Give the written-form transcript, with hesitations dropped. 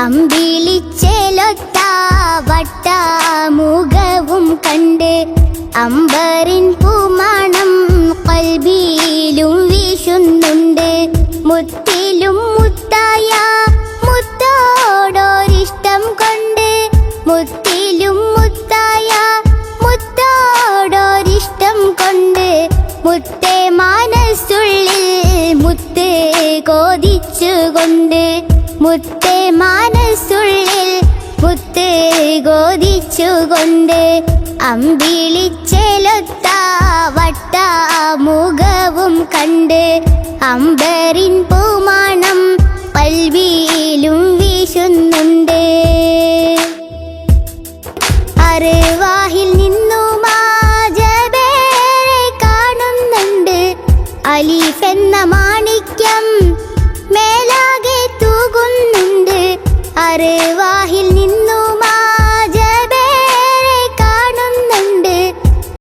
അമ്പിളിച്ചേലൊത്ത വട്ടമുഖവും കണ്ട് അമ്പറിൻ പൂമണം കൽബിയിലും വീശുന്നുണ്ട്. മുത്തിലും മുത്തായ മുത്തോടൊരിഷ്ടം കൊണ്ട്, മുത്തിലും മുത്തായ മുത്തോടൊരിഷ്ടം കൊണ്ട്, മുത്തേ മനസ്സുള്ളിൽ മുത്ത് കോതിച്ചുകൊണ്ട്, മുത്തേ മനസ്സുള്ളിൽ മുത്ത് കോതിച്ചുകൊണ്ട്, അമ്പിളിച്ചേലൊത്ത വട്ടമുഖവും കണ്ട് അമ്പറിൻ പൂമണം കൽബിയിലും വീശുന്നുണ്ട്. അർവാഹിൽ നിന്നും ജബേറെ കാണുന്നുണ്ട്. അലീഫ് എന്ന മാണിക്യം മേലാകെ തൂകുന്നുണ്ട്. അർവാഹിൽ നിന്നും